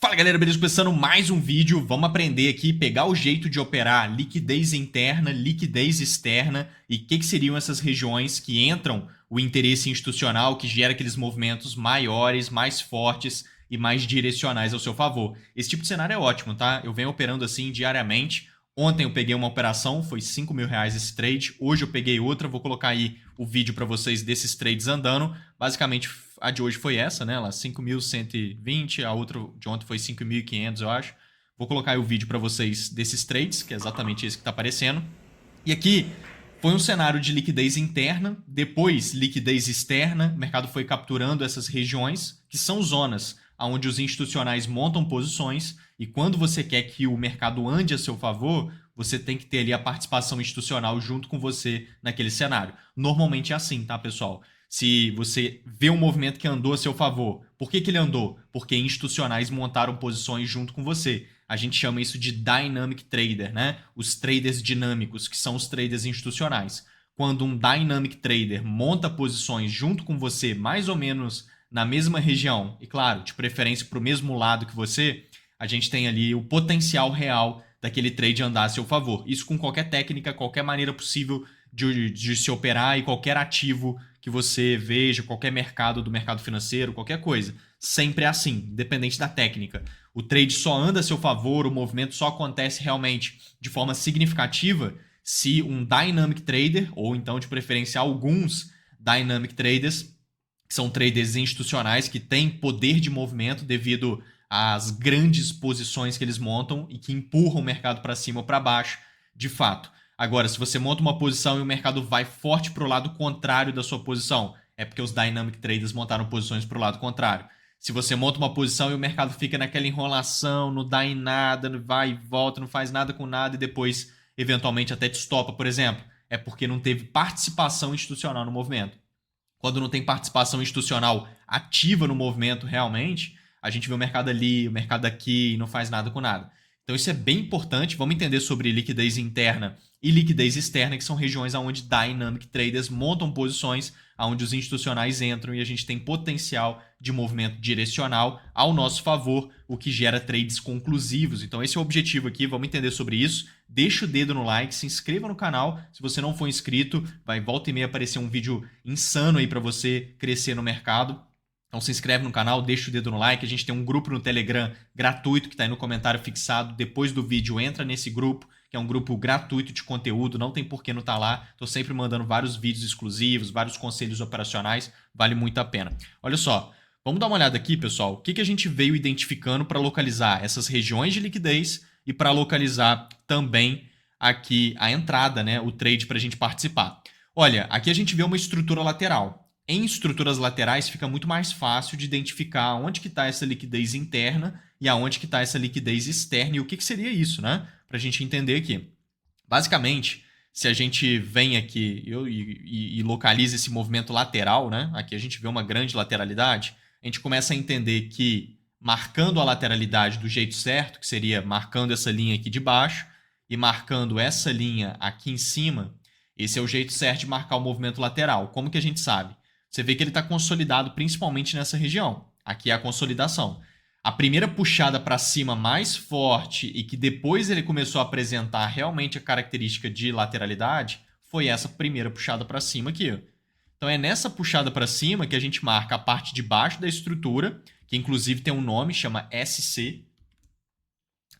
Fala galera, beleza? Começando mais um vídeo, vamos aprender aqui, pegar o jeito de operar liquidez interna, liquidez externa e o que seriam essas regiões que entram o interesse institucional, que gera aqueles movimentos maiores, mais fortes e mais direcionais ao seu favor. Esse tipo de cenário é ótimo, tá? Eu venho operando assim diariamente. Ontem eu peguei uma operação, foi R$ 5.000 esse trade. Hoje eu peguei outra, vou colocar aí o vídeo para vocês desses trades andando. Basicamente, a de hoje foi essa, né? Lá 5.120, a outra de ontem foi 5.500, eu acho. Vou colocar aí o vídeo para vocês desses trades, que é exatamente esse que está aparecendo. E aqui foi um cenário de liquidez interna, depois liquidez externa. O mercado foi capturando essas regiões, que são zonas onde os institucionais montam posições, e quando você quer que o mercado ande a seu favor, você tem que ter ali a participação institucional junto com você naquele cenário. Normalmente é assim, tá, pessoal? Se você vê um movimento que andou a seu favor, por que ele andou? Porque institucionais montaram posições junto com você. A gente chama isso de dynamic trader, né? Os traders dinâmicos, que são os traders institucionais. Quando um dynamic trader monta posições junto com você, mais ou menos na mesma região, e claro, de preferência para o mesmo lado que você, a gente tem ali o potencial real daquele trade andar a seu favor. Isso com qualquer técnica, qualquer maneira possível de se operar e qualquer ativo que você veja, qualquer mercado do mercado financeiro, qualquer coisa. Sempre é assim, independente da técnica. O trade só anda a seu favor, o movimento só acontece realmente de forma significativa se um dynamic trader, ou então de preferência alguns dynamic traders, que são traders institucionais que têm poder de movimento devido às grandes posições que eles montam e que empurram o mercado para cima ou para baixo, de fato. Agora, se você monta uma posição e o mercado vai forte para o lado contrário da sua posição, é porque os dynamic traders montaram posições para o lado contrário. Se você monta uma posição e o mercado fica naquela enrolação, não dá em nada, não vai e volta, não faz nada com nada e depois, eventualmente, até te estopa, por exemplo, é porque não teve participação institucional no movimento. Quando não tem participação institucional ativa no movimento realmente, a gente vê o mercado ali, o mercado aqui e não faz nada com nada. Então isso é bem importante. Vamos entender sobre liquidez interna e liquidez externa, que são regiões onde dynamic traders montam posições, onde os institucionais entram e a gente tem potencial de movimento direcional ao nosso favor, o que gera trades conclusivos. Então esse é o objetivo aqui, vamos entender sobre isso. Deixa o dedo no like, se inscreva no canal. Se você não for inscrito, vai volta e meia aparecer um vídeo insano aí para você crescer no mercado. Então se inscreve no canal, deixa o dedo no like. A gente tem um grupo no Telegram gratuito que está aí no comentário fixado. Depois do vídeo, entra nesse grupo, que é um grupo gratuito de conteúdo. Não tem por que não estar lá. Estou sempre mandando vários vídeos exclusivos, vários conselhos operacionais. Vale muito a pena. Olha só, vamos dar uma olhada aqui, pessoal. O que a gente veio identificando para localizar essas regiões de liquidez e para localizar também aqui a entrada, né, o trade para a gente participar. Olha, aqui a gente vê uma estrutura lateral. Em estruturas laterais fica muito mais fácil de identificar onde que está essa liquidez interna e aonde que está essa liquidez externa e o que seria isso, né? Para a gente entender aqui. Basicamente, se a gente vem aqui e localiza esse movimento lateral, né? Aqui a gente vê uma grande lateralidade, a gente começa a entender que marcando a lateralidade do jeito certo, que seria marcando essa linha aqui de baixo e marcando essa linha aqui em cima, esse é o jeito certo de marcar o movimento lateral. Como que a gente sabe? Você vê que ele está consolidado principalmente nessa região. Aqui é a consolidação. A primeira puxada para cima mais forte e que depois ele começou a apresentar realmente a característica de lateralidade foi essa primeira puxada para cima aqui. Então é nessa puxada para cima que a gente marca a parte de baixo da estrutura, que inclusive tem um nome, chama SC.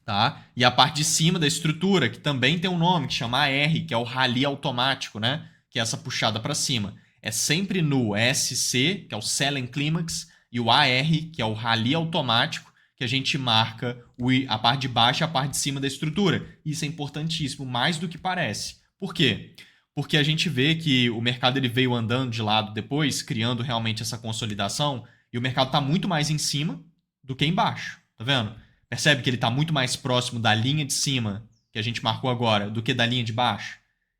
Tá? E a parte de cima da estrutura, que também tem um nome, que chama AR, que é o rally automático, né? Que é essa puxada para cima. É sempre no SC, que é o Selling Climax, e o AR, que é o rally automático, que a gente marca a parte de baixo e a parte de cima da estrutura. Isso é importantíssimo, mais do que parece. Por quê? Porque a gente vê que o mercado ele veio andando de lado depois, criando realmente essa consolidação, e o mercado está muito mais em cima do que embaixo. Tá vendo? Percebe que ele está muito mais próximo da linha de cima, que a gente marcou agora, do que da linha de baixo?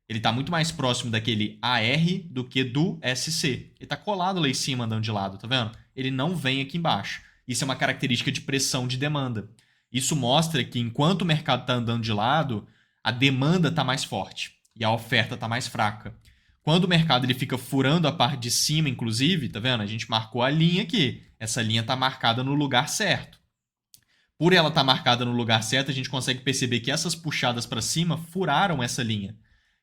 Ele está muito mais próximo daquele AR do que do SC. Ele está colado lá em cima, andando de lado, tá vendo? Ele não vem aqui embaixo. Isso é uma característica de pressão de demanda. Isso mostra que enquanto o mercado está andando de lado, a demanda está mais forte e a oferta está mais fraca. Quando o mercado ele fica furando a parte de cima, inclusive, tá vendo? A gente marcou a linha aqui. Essa linha está marcada no lugar certo. Por ela estar marcada no lugar certo, a gente consegue perceber que essas puxadas para cima furaram essa linha.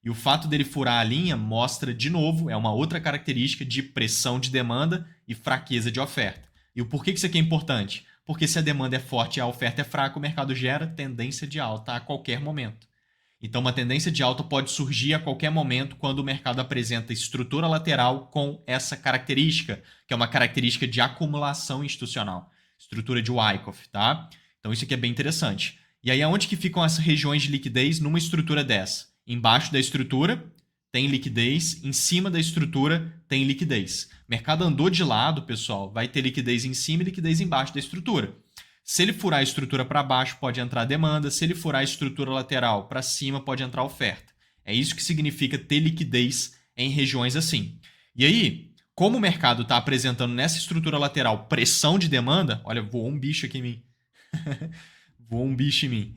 E o fato dele furar a linha mostra, de novo, é uma outra característica de pressão de demanda e fraqueza de oferta. E o porquê que isso aqui é importante? Porque se a demanda é forte e a oferta é fraca, o mercado gera tendência de alta a qualquer momento. Então, uma tendência de alta pode surgir a qualquer momento quando o mercado apresenta estrutura lateral com essa característica, que é uma característica de acumulação institucional, estrutura de Wyckoff, tá? Então, isso aqui é bem interessante. E aí, aonde que ficam essas regiões de liquidez numa estrutura dessa? Embaixo da estrutura tem liquidez, em cima da estrutura tem liquidez. O mercado andou de lado, pessoal, vai ter liquidez em cima e liquidez embaixo da estrutura. Se ele furar a estrutura para baixo, pode entrar demanda. Se ele furar a estrutura lateral para cima, pode entrar oferta. É isso que significa ter liquidez em regiões assim. E aí, como o mercado está apresentando nessa estrutura lateral pressão de demanda, olha, voou um bicho aqui em mim. Voou um bicho em mim.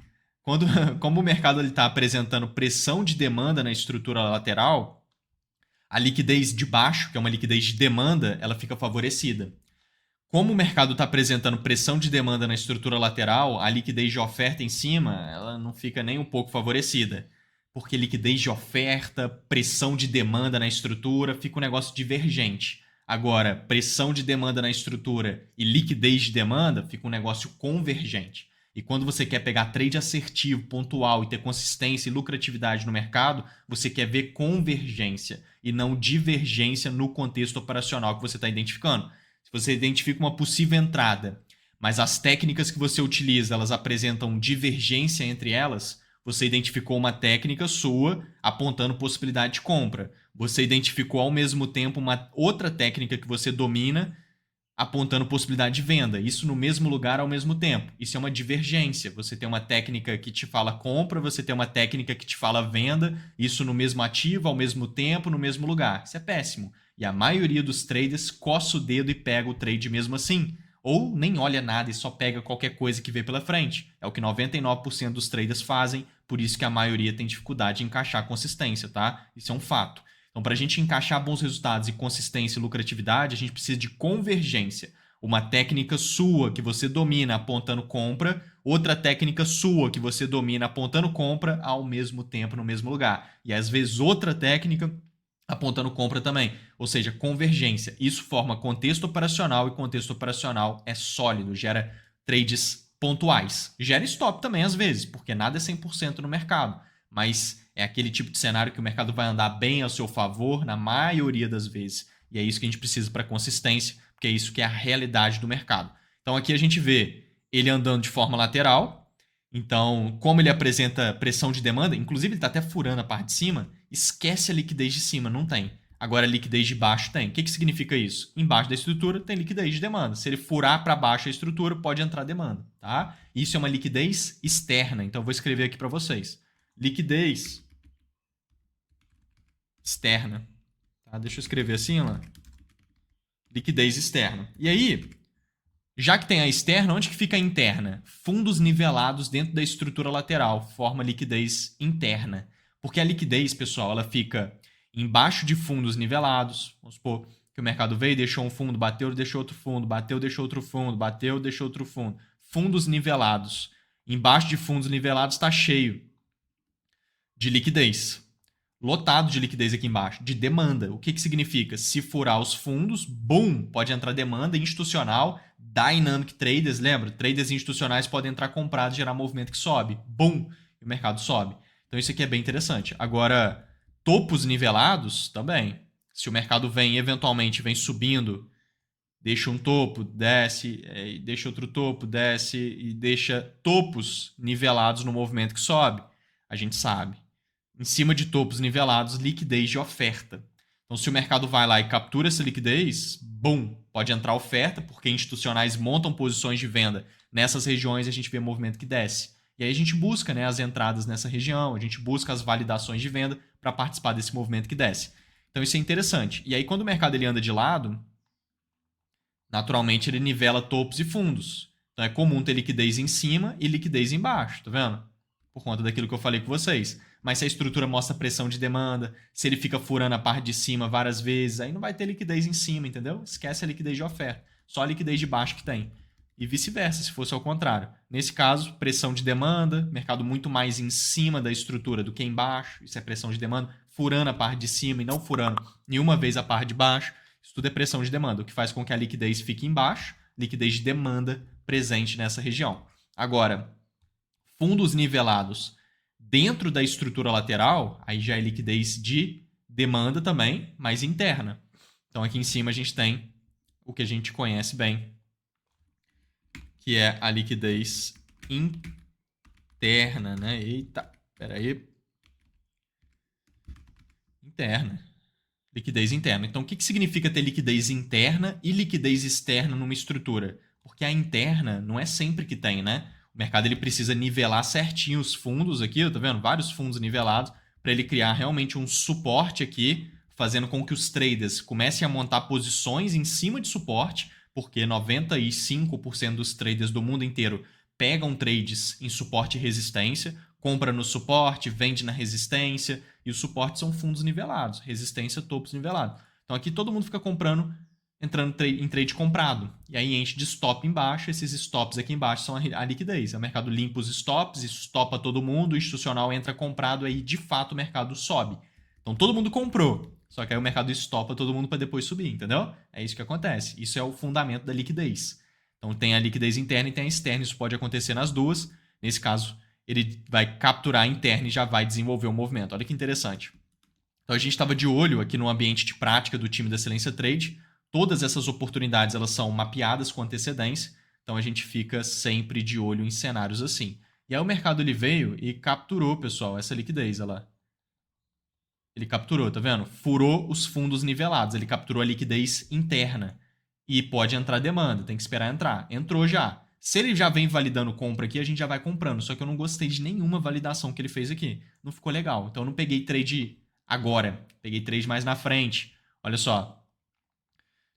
Como o mercado está apresentando pressão de demanda na estrutura lateral, a liquidez de baixo, que é uma liquidez de demanda, ela fica favorecida. Como o mercado está apresentando pressão de demanda na estrutura lateral, a liquidez de oferta em cima, ela não fica nem um pouco favorecida. Porque liquidez de oferta, pressão de demanda na estrutura, fica um negócio divergente. Agora, pressão de demanda na estrutura e liquidez de demanda, fica um negócio convergente. E quando você quer pegar trade assertivo, pontual e ter consistência e lucratividade no mercado, você quer ver convergência e não divergência no contexto operacional que você está identificando. Se você identifica uma possível entrada, mas as técnicas que você utiliza, elas apresentam divergência entre elas, você identificou uma técnica sua apontando possibilidade de compra. Você identificou ao mesmo tempo uma outra técnica que você domina apontando possibilidade de venda. Isso no mesmo lugar ao mesmo tempo. Isso é uma divergência. Você tem uma técnica que te fala compra, você tem uma técnica que te fala venda, isso no mesmo ativo, ao mesmo tempo, no mesmo lugar. Isso é péssimo. E a maioria dos traders coça o dedo e pega o trade mesmo assim. Ou nem olha nada e só pega qualquer coisa que vê pela frente. É o que 99% dos traders fazem, por isso que a maioria tem dificuldade em encaixar consistência, tá? Isso é um fato. Então, para a gente encaixar bons resultados e consistência e lucratividade, a gente precisa de convergência. Uma técnica sua que você domina apontando compra, outra técnica sua que você domina apontando compra ao mesmo tempo no mesmo lugar. E às vezes outra técnica apontando compra também. Ou seja, convergência. Isso forma contexto operacional e contexto operacional é sólido, gera trades pontuais. Gera stop também às vezes, porque nada é 100% no mercado. Mas é aquele tipo de cenário que o mercado vai andar bem ao seu favor na maioria das vezes. E é isso que a gente precisa para consistência, porque é isso que é a realidade do mercado. Então aqui a gente vê ele andando de forma lateral. Então, como ele apresenta pressão de demanda, inclusive ele está até furando a parte de cima, esquece a liquidez de cima, não tem. Agora a liquidez de baixo tem. O que significa isso? Embaixo da estrutura tem liquidez de demanda. Se ele furar para baixo a estrutura, pode entrar demanda, tá? Isso é uma liquidez externa. Então eu vou escrever aqui para vocês. Liquidez externa. Tá? Deixa eu escrever assim, ó. Liquidez externa. E aí, já que tem a externa, onde que fica a interna? Fundos nivelados dentro da estrutura lateral forma liquidez interna. Porque a liquidez, pessoal, ela fica embaixo de fundos nivelados. Vamos supor que o mercado veio, deixou um fundo, bateu, deixou outro fundo, bateu, deixou outro fundo, bateu, deixou outro fundo. Fundos nivelados. Embaixo de fundos nivelados está cheio de liquidez. Lotado de liquidez aqui embaixo, de demanda. O que significa? Se furar os fundos, boom, pode entrar demanda institucional, dynamic traders, lembra? Traders institucionais podem entrar comprados e gerar movimento que sobe. Boom, e o mercado sobe. Então isso aqui é bem interessante. Agora, topos nivelados também. Se o mercado vem, eventualmente, vem subindo, deixa um topo, desce, deixa outro topo, desce e deixa topos nivelados no movimento que sobe, a gente sabe. Em cima de topos nivelados, liquidez de oferta. Então, se o mercado vai lá e captura essa liquidez, boom, pode entrar oferta, porque institucionais montam posições de venda nessas regiões e a gente vê movimento que desce. E aí a gente busca, né, as entradas nessa região, a gente busca as validações de venda para participar desse movimento que desce. Então, isso é interessante. E aí, quando o mercado ele anda de lado, naturalmente ele nivela topos e fundos. Então, é comum ter liquidez em cima e liquidez embaixo, tá vendo? Por conta daquilo que eu falei com vocês. Mas se a estrutura mostra pressão de demanda, se ele fica furando a parte de cima várias vezes, aí não vai ter liquidez em cima, entendeu? Esquece a liquidez de oferta. Só a liquidez de baixo que tem. e vice-versa, se fosse ao contrário. Nesse caso, pressão de demanda, mercado muito mais em cima da estrutura do que embaixo, isso é pressão de demanda, furando a parte de cima e não furando nenhuma vez a parte de baixo, isso tudo é pressão de demanda, o que faz com que a liquidez fique embaixo, liquidez de demanda presente nessa região. Agora, fundos nivelados dentro da estrutura lateral, aí já é liquidez de demanda também, mas interna. Então aqui em cima a gente tem o que a gente conhece bem, que é a liquidez interna, né? Eita, peraí. Interna. Liquidez interna. Então, o que significa ter liquidez interna e liquidez externa numa estrutura? Porque a interna não é sempre que tem, né? O mercado ele precisa nivelar certinho os fundos aqui, tá vendo? Vários fundos nivelados, para ele criar realmente um suporte aqui, fazendo com que os traders comecem a montar posições em cima de suporte, porque 95% dos traders do mundo inteiro pegam trades em suporte e resistência, compra no suporte, vende na resistência, e os suportes são fundos nivelados, resistência, topos nivelados. Então aqui todo mundo fica comprando, entrando em trade comprado, e aí enche de stop embaixo, esses stops aqui embaixo são a liquidez. O mercado limpa os stops, estopa todo mundo, o institucional entra comprado, aí de fato o mercado sobe. Então todo mundo comprou, só que aí o mercado estopa todo mundo para depois subir, entendeu? É isso que acontece. Isso é o fundamento da liquidez. Então tem a liquidez interna e tem a externa, isso pode acontecer nas duas. Nesse caso, ele vai capturar a interna e já vai desenvolver o movimento. Olha que interessante. Então a gente estava de olho aqui no ambiente de prática do time da Excelência Trade. Todas essas oportunidades elas são mapeadas com antecedência, então a gente fica sempre de olho em cenários assim. E aí o mercado ele veio e capturou, pessoal, essa liquidez. Olha lá. Ele capturou, tá vendo? Furou os fundos nivelados, ele capturou a liquidez interna. E pode entrar demanda, tem que esperar entrar. Entrou já. Se ele já vem validando compra aqui, a gente já vai comprando. Só que eu não gostei de nenhuma validação que ele fez aqui. Não ficou legal. Então eu não peguei trade agora. Peguei trade mais na frente. Olha só.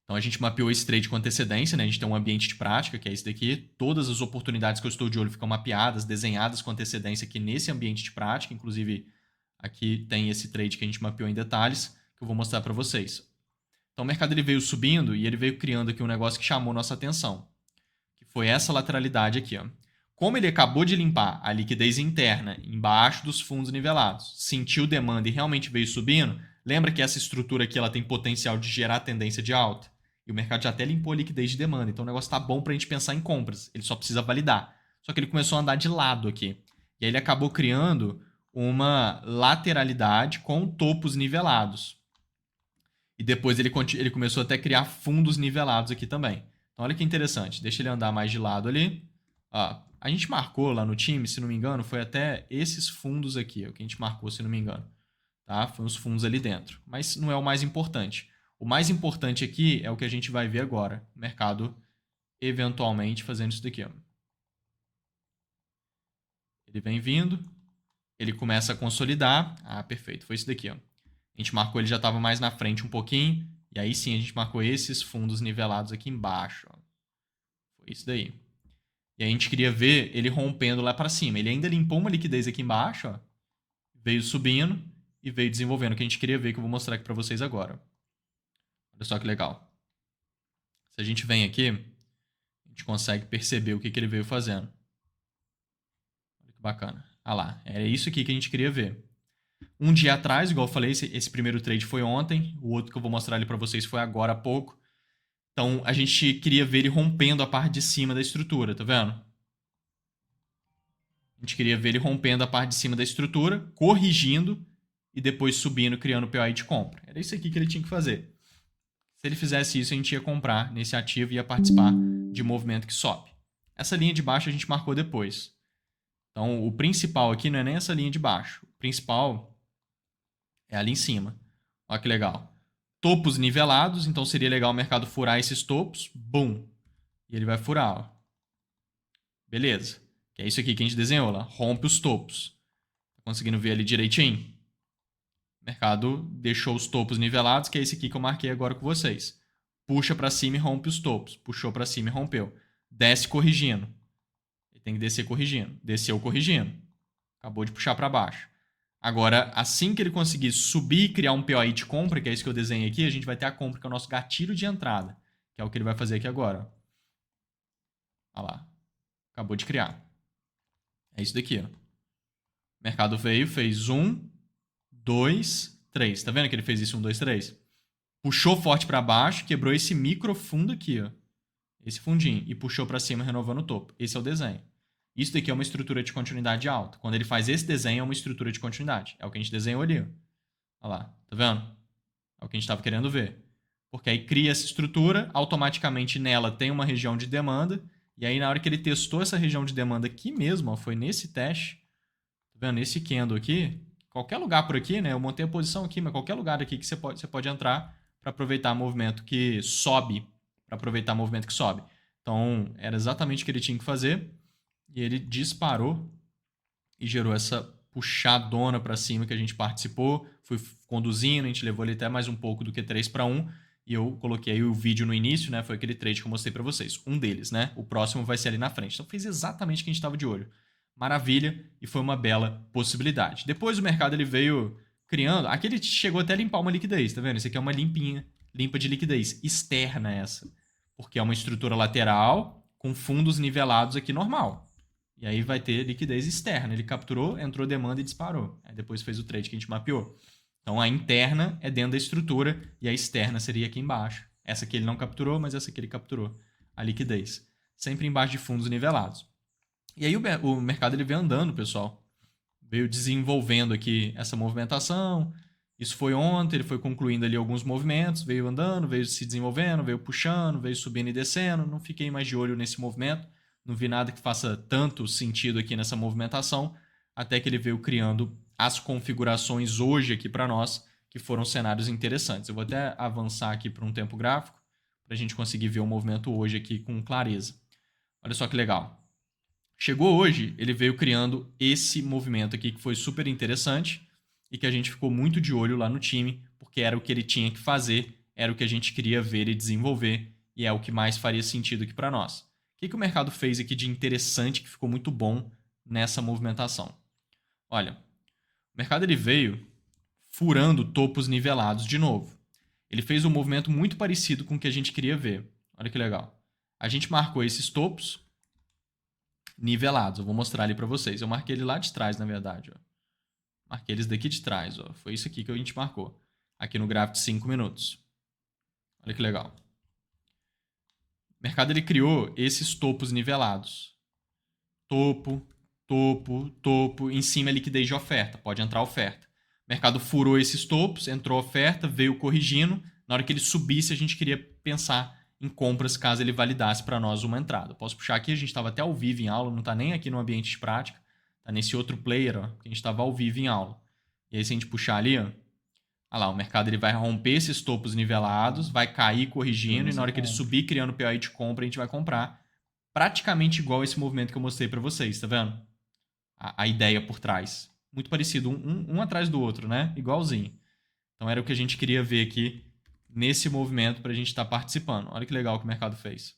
Então a gente mapeou esse trade com antecedência, né? A gente tem um ambiente de prática, que é esse daqui. Todas as oportunidades que eu estou de olho ficam mapeadas, desenhadas com antecedência aqui nesse ambiente de prática. Inclusive, aqui tem esse trade que a gente mapeou em detalhes, que eu vou mostrar para vocês. Então o mercado ele veio subindo e ele veio criando aqui um negócio que chamou nossa atenção, que foi essa lateralidade aqui. Ó. Como ele acabou de limpar a liquidez interna embaixo dos fundos nivelados, sentiu demanda e realmente veio subindo, lembra que essa estrutura aqui ela tem potencial de gerar tendência de alta? E o mercado já até limpou a liquidez de demanda, então o negócio está bom para a gente pensar em compras, ele só precisa validar. Só que ele começou a andar de lado aqui. E aí ele acabou criando uma lateralidade com topos nivelados. E depois ele começou até a criar fundos nivelados aqui também. Então olha que interessante. Deixa ele andar mais de lado ali. Ó, a gente marcou lá no time, se não me engano, foi até esses fundos aqui, o que a gente marcou, se não me engano. Tá? Foi os fundos ali dentro. Mas não é o mais importante. O mais importante aqui é o que a gente vai ver agora. O mercado eventualmente fazendo isso daqui. Ó. Ele vem vindo. Ele começa a consolidar. Ah, perfeito. Foi isso daqui. Ó. A gente marcou, ele já estava mais na frente um pouquinho. E aí sim, a gente marcou esses fundos nivelados aqui embaixo. Ó. Foi isso daí. E a gente queria ver ele rompendo lá para cima. Ele ainda limpou uma liquidez aqui embaixo. Ó. Veio subindo e veio desenvolvendo. O que a gente queria ver, que eu vou mostrar aqui para vocês agora. Olha só que legal. Se a gente vem aqui, a gente consegue perceber o que ele veio fazendo. Olha que bacana. Ah lá, era isso aqui que a gente queria ver. Um dia atrás, igual eu falei, esse primeiro trade foi ontem. O outro que eu vou mostrar ali para vocês foi agora há pouco. Então, a gente queria ver ele rompendo a parte de cima da estrutura, tá vendo? A gente queria ver ele rompendo a parte de cima da estrutura, corrigindo e depois subindo, criando o POI de compra. Era isso aqui que ele tinha que fazer. Se ele fizesse isso, a gente ia comprar nesse ativo e ia participar de movimento que sobe. Essa linha de baixo a gente marcou depois. Então, o principal aqui não é nem essa linha de baixo. O principal é ali em cima. Olha que legal. Topos nivelados, então seria legal o mercado furar esses topos. Bum! E ele vai furar. Ó. Beleza. Que é isso aqui que a gente desenhou lá. Rompe os topos. Tá conseguindo ver ali direitinho? O mercado deixou os topos nivelados, que é esse aqui que eu marquei agora com vocês. Puxa para cima e rompe os topos. Puxou para cima e rompeu. Desce corrigindo. Ele tem que descer corrigindo. Desceu corrigindo. Acabou de puxar para baixo. Agora, assim que ele conseguir subir e criar um POI de compra, que é isso que eu desenhei aqui, a gente vai ter a compra, que é o nosso gatilho de entrada, que é o que ele vai fazer aqui agora. Olha lá. Acabou de criar. É isso daqui, ó. O mercado veio, fez 1, 2, 3. Tá vendo que ele fez isso 1, 2, 3? Puxou forte para baixo, quebrou esse micro fundo aqui, ó. Esse fundinho. E puxou para cima, renovando o topo. Esse é o desenho. Isso daqui é uma estrutura de continuidade alta. Quando ele faz esse desenho, é uma estrutura de continuidade. É o que a gente desenhou ali, ó. Olha lá. Tá vendo? É o que a gente estava querendo ver. Porque aí cria essa estrutura, automaticamente nela tem uma região de demanda. E aí, na hora que ele testou essa região de demanda aqui mesmo, ó, foi nesse teste. Tá vendo? Nesse candle aqui. Qualquer lugar por aqui, né? Eu montei a posição aqui, mas qualquer lugar aqui que você pode entrar para aproveitar movimento que sobe. Para aproveitar movimento que sobe. Então, era exatamente o que ele tinha que fazer. E ele disparou e gerou essa puxadona para cima que a gente participou. Fui conduzindo, a gente levou ele até mais um pouco do que 3 para 1. E eu coloquei aí o vídeo no início, né? Foi aquele trade que eu mostrei para vocês. Um deles, né? O próximo vai ser ali na frente. Então fez exatamente o que a gente estava de olho. Maravilha, e foi uma bela possibilidade. Depois o mercado ele veio criando. Aqui ele chegou até a limpar uma liquidez, tá vendo? Isso aqui é uma limpa de liquidez. Externa essa. Porque é uma estrutura lateral com fundos nivelados aqui normal. E aí vai ter liquidez externa. Ele capturou, entrou demanda e disparou. Aí depois fez o trade que a gente mapeou. Então a interna é dentro da estrutura e a externa seria aqui embaixo. Essa aqui ele não capturou, mas essa aqui ele capturou. A liquidez. Sempre embaixo de fundos nivelados. E aí o mercado ele veio andando, pessoal. Veio desenvolvendo aqui essa movimentação. Isso foi ontem, ele foi concluindo ali alguns movimentos, veio andando, veio se desenvolvendo, veio puxando, veio subindo e descendo. Não fiquei mais de olho nesse movimento. Não vi nada que faça tanto sentido aqui nessa movimentação, até que ele veio criando as configurações hoje aqui para nós, que foram cenários interessantes. Eu vou até avançar aqui para um tempo gráfico, para a gente conseguir ver o movimento hoje aqui com clareza. Olha só que legal. Chegou hoje, ele veio criando esse movimento aqui que foi super interessante e que a gente ficou muito de olho lá no time, porque era o que ele tinha que fazer, era o que a gente queria ver e desenvolver, e é o que mais faria sentido aqui para nós. O que o mercado fez aqui de interessante que ficou muito bom nessa movimentação? Olha, o mercado ele veio furando topos nivelados de novo. Ele fez um movimento muito parecido com o que a gente queria ver. Olha que legal. A gente marcou esses topos nivelados. Eu vou mostrar ali para vocês. Eu marquei ele lá de trás, na verdade. Ó. Marquei eles daqui de trás. Ó. Foi isso aqui que a gente marcou. Aqui no gráfico de 5 minutos. Olha que legal. O mercado ele criou esses topos nivelados. Topo, topo, topo. Em cima é liquidez de oferta. Pode entrar oferta. O mercado furou esses topos, entrou oferta, veio corrigindo. Na hora que ele subisse, a gente queria pensar em compras caso ele validasse para nós uma entrada. Posso puxar aqui, a gente estava até ao vivo em aula, não está nem aqui no ambiente de prática. Está nesse outro player, ó, que a gente estava ao vivo em aula. E aí se a gente puxar ali, ó, olha lá, o mercado ele vai romper esses topos nivelados, vai cair corrigindo, e na hora que ele subir criando POI de compra, a gente vai comprar. Praticamente igual esse movimento que eu mostrei para vocês, tá vendo? A ideia por trás. Muito parecido, um atrás do outro, né? Igualzinho. Então era o que a gente queria ver aqui nesse movimento para a gente estar participando. Olha que legal que o mercado fez.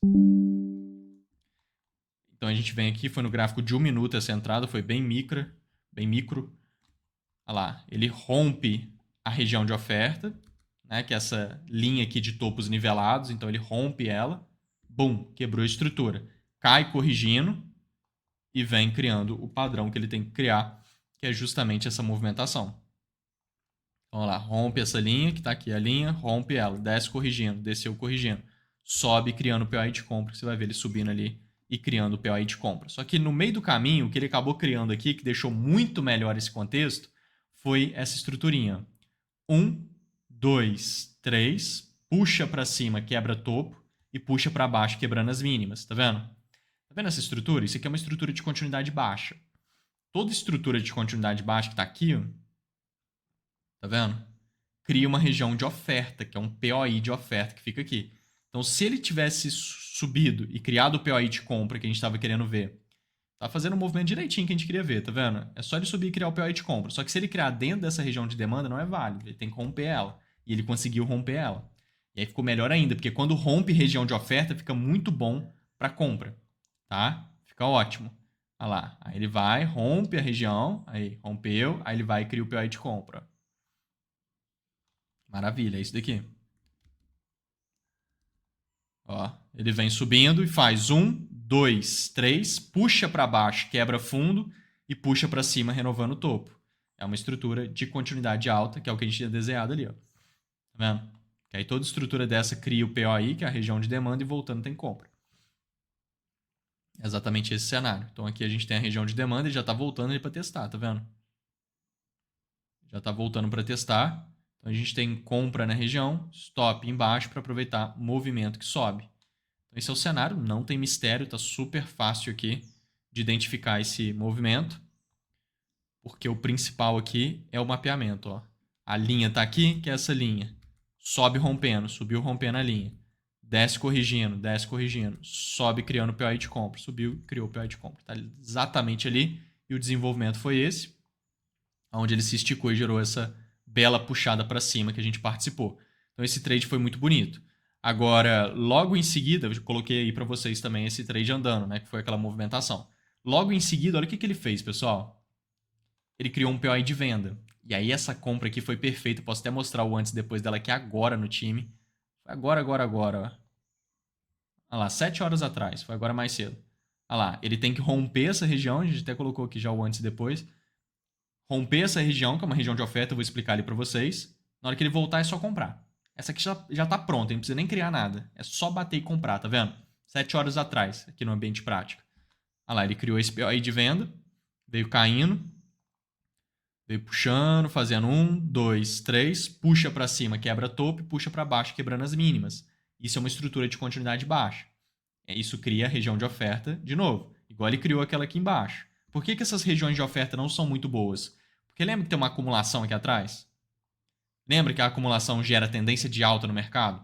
Então a gente vem aqui, foi no gráfico de 1 minuto essa entrada, foi bem micro. Olha lá, ele rompe a região de oferta, né, que é essa linha aqui de topos nivelados, então ele rompe ela, bum, quebrou a estrutura. Cai corrigindo e vem criando o padrão que ele tem que criar, que é justamente essa movimentação. Então, olha lá, rompe essa linha, que está aqui a linha, rompe ela, desce corrigindo, desceu corrigindo, sobe criando o POI de compra, você vai ver ele subindo ali e criando o POI de compra. Só que no meio do caminho, o que ele acabou criando aqui, que deixou muito melhor esse contexto, foi essa estruturinha. 1, 2, 3, puxa para cima, quebra topo, e puxa para baixo, quebrando as mínimas, tá vendo? Tá vendo essa estrutura? Isso aqui é uma estrutura de continuidade baixa. Toda estrutura de continuidade baixa que está aqui, ó, tá vendo? Cria uma região de oferta, que é um POI de oferta que fica aqui. Então, se ele tivesse subido e criado o POI de compra que a gente estava querendo ver, tá fazendo o movimento direitinho que a gente queria ver, tá vendo? É só ele subir e criar o POI de compra. Só que se ele criar dentro dessa região de demanda, não é válido. Ele tem que romper ela. E ele conseguiu romper ela. E aí ficou melhor ainda, porque quando rompe região de oferta, fica muito bom para compra, tá? Fica ótimo. Olha lá. Aí ele vai, rompe a região, aí rompeu, aí ele vai e cria o POI de compra. Maravilha, é isso daqui. Ó, ele vem subindo e faz 1, 2, 3, puxa para baixo, quebra fundo e puxa para cima, renovando o topo. É uma estrutura de continuidade alta, que é o que a gente tinha desenhado ali, ó. Tá vendo? Que aí toda estrutura dessa cria o POI, que é a região de demanda, e voltando tem compra. É exatamente esse cenário. Então aqui a gente tem a região de demanda e já está voltando ali para testar, tá vendo? Já está voltando para testar. Então a gente tem compra na região, stop embaixo para aproveitar movimento que sobe. Então esse é o cenário, não tem mistério, está super fácil aqui de identificar esse movimento, porque o principal aqui é o mapeamento. Ó. A linha está aqui, que é essa linha. Sobe rompendo, subiu rompendo a linha. Desce corrigindo, sobe criando o POI de compra, subiu, criou o POI de compra. Está exatamente ali e o desenvolvimento foi esse, onde ele se esticou e gerou essa bela puxada para cima que a gente participou. Então esse trade foi muito bonito. Agora, logo em seguida, eu coloquei aí para vocês também esse trade andando, né, que foi aquela movimentação. Logo em seguida, olha o que ele fez, pessoal. Ele criou um POI de venda. E aí essa compra aqui foi perfeita. Posso até mostrar o antes e depois dela aqui agora no time. Foi agora. Ó. Olha lá, 7 horas atrás. Foi agora mais cedo. Olha lá, ele tem que romper essa região. A gente até colocou aqui já o antes e depois. Romper essa região, que é uma região de oferta, eu vou explicar ali para vocês. Na hora que ele voltar é só comprar. Essa aqui já tá pronta, não precisa nem criar nada. É só bater e comprar, tá vendo? 7 horas atrás, aqui no ambiente prático. Olha lá, ele criou esse POI de venda. Veio caindo. Veio puxando, fazendo 1, 2, 3, puxa para cima, quebra topo e puxa para baixo, quebrando as mínimas. Isso é uma estrutura de continuidade baixa. Isso cria a região de oferta de novo, igual ele criou aquela aqui embaixo. Por que essas regiões de oferta não são muito boas? Porque lembra que tem uma acumulação aqui atrás? Lembra que a acumulação gera tendência de alta no mercado?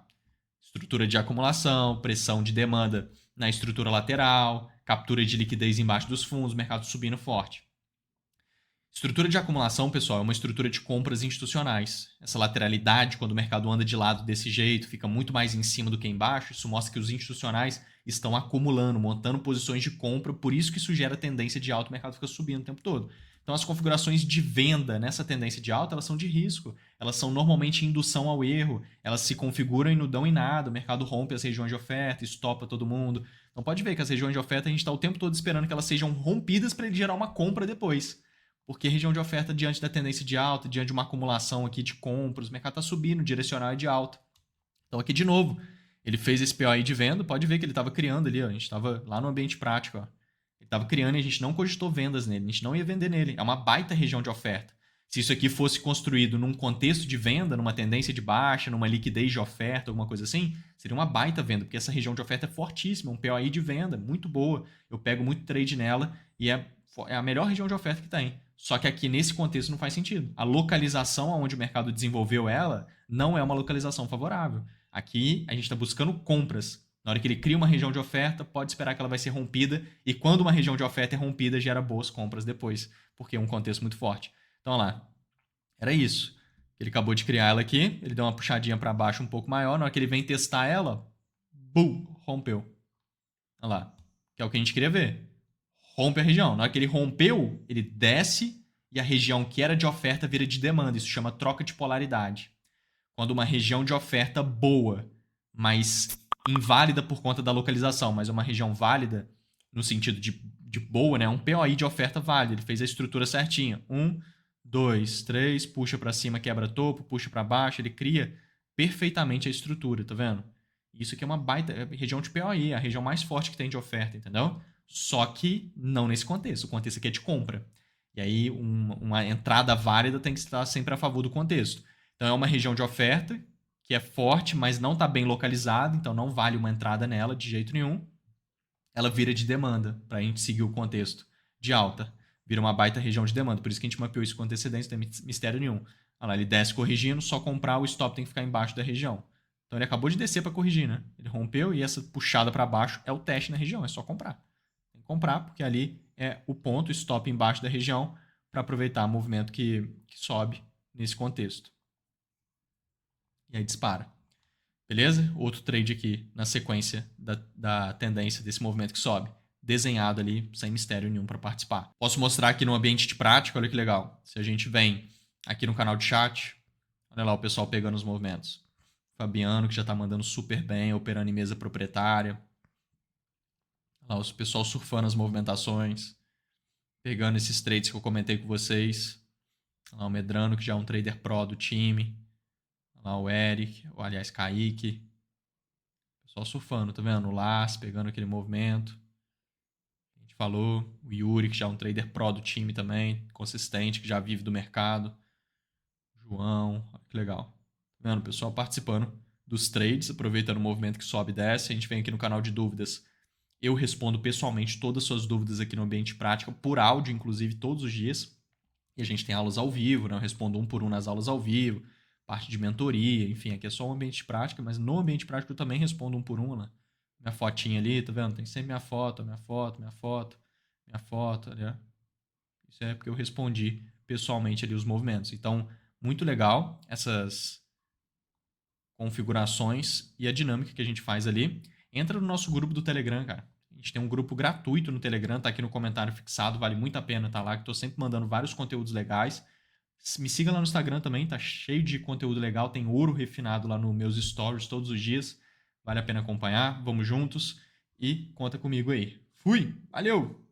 Estrutura de acumulação, pressão de demanda na estrutura lateral, captura de liquidez embaixo dos fundos, mercado subindo forte. Estrutura de acumulação, pessoal, é uma estrutura de compras institucionais. Essa lateralidade, quando o mercado anda de lado desse jeito, fica muito mais em cima do que embaixo, isso mostra que os institucionais estão acumulando, montando posições de compra, por isso que isso gera tendência de alta, o mercado fica subindo o tempo todo. Então as configurações de venda nessa tendência de alta, elas são de risco, elas são normalmente indução ao erro, elas se configuram e não dão em nada, o mercado rompe as regiões de oferta, estopa todo mundo. Então pode ver que as regiões de oferta a gente está o tempo todo esperando que elas sejam rompidas para ele gerar uma compra depois. Porque região de oferta, diante da tendência de alta, diante de uma acumulação aqui de compras, o mercado está subindo, direcional é de alta. Então aqui de novo, ele fez esse POI de venda, pode ver que ele estava criando ali, ó, a gente estava lá no ambiente prático. Ó. Ele estava criando e a gente não cogitou vendas nele, a gente não ia vender nele. É uma baita região de oferta. Se isso aqui fosse construído num contexto de venda, numa tendência de baixa, numa liquidez de oferta, alguma coisa assim, seria uma baita venda, porque essa região de oferta é fortíssima, um POI de venda, muito boa. Eu pego muito trade nela e é a melhor região de oferta que tem. Só que aqui nesse contexto não faz sentido. A localização onde o mercado desenvolveu ela não é uma localização favorável. Aqui a gente está buscando compras. Na hora que ele cria uma região de oferta, pode esperar que ela vai ser rompida. E quando uma região de oferta é rompida, gera boas compras depois, porque é um contexto muito forte. Então, olha lá. Era isso. Ele acabou de criar ela aqui. Ele deu uma puxadinha para baixo um pouco maior. Na hora que ele vem testar ela, bum, rompeu. Olha lá. Que é o que a gente queria ver. Rompe a região. Na hora que ele rompeu, ele desce e a região que era de oferta vira de demanda. Isso chama troca de polaridade. Quando uma região de oferta boa, mas inválida por conta da localização, mas é uma região válida no sentido de boa, né? Um POI de oferta válido. Ele fez a estrutura certinha. 1, 2, 3, puxa para cima, quebra topo, puxa para baixo. Ele cria perfeitamente a estrutura, tá vendo? Isso aqui é uma baita região de POI, a região mais forte que tem de oferta, entendeu? Só que não nesse contexto. O contexto aqui é de compra. E aí, uma entrada válida tem que estar sempre a favor do contexto. Então, é uma região de oferta que é forte, mas não está bem localizada, então não vale uma entrada nela de jeito nenhum. Ela vira de demanda, para a gente seguir o contexto de alta. Vira uma baita região de demanda. Por isso que a gente mapeou isso com antecedência, não tem mistério nenhum. Olha lá, ele desce corrigindo, só comprar, o stop tem que ficar embaixo da região. Então, ele acabou de descer para corrigir, né? Ele rompeu e essa puxada para baixo é o teste na região, é só comprar. Comprar, porque ali é o ponto, stop embaixo da região, para aproveitar o movimento que sobe nesse contexto. E aí dispara. Beleza? Outro trade aqui na sequência da tendência desse movimento que sobe. Desenhado ali, sem mistério nenhum para participar. Posso mostrar aqui no ambiente de prática, olha que legal. Se a gente vem aqui no canal de chat, olha lá o pessoal pegando os movimentos. Fabiano, que já está mandando super bem, operando em mesa proprietária. Lá os pessoal surfando as movimentações, pegando esses trades que eu comentei com vocês. Lá o Medrano, que já é um trader pro do time. Lá o Eric, ou aliás, Kaique. Pessoal surfando, tá vendo? O Lars pegando aquele movimento. A gente falou. O Yuri, que já é um trader pro do time também, consistente, que já vive do mercado. O João, olha que legal. Tá vendo? O pessoal participando dos trades, aproveitando o movimento que sobe e desce. A gente vem aqui no canal de dúvidas. Eu respondo pessoalmente todas as suas dúvidas aqui no Ambiente Prática, por áudio, inclusive, todos os dias. E a gente tem aulas ao vivo, né? Eu respondo um por um nas aulas ao vivo, parte de mentoria, enfim, aqui é só um ambiente prático, mas no ambiente prático eu também respondo um por um, né? Minha fotinha ali, tá vendo? Tem sempre minha foto, minha foto, minha foto, minha foto, né? Isso é porque eu respondi pessoalmente ali os movimentos. Então, muito legal essas configurações e a dinâmica que a gente faz ali. Entra no nosso grupo do Telegram, cara. A gente tem um grupo gratuito no Telegram, tá aqui no comentário fixado, vale muito a pena estar lá, que tô sempre mandando vários conteúdos legais. Me siga lá no Instagram também, tá cheio de conteúdo legal, tem ouro refinado lá nos meus stories todos os dias. Vale a pena acompanhar, vamos juntos e conta comigo aí. Fui, valeu!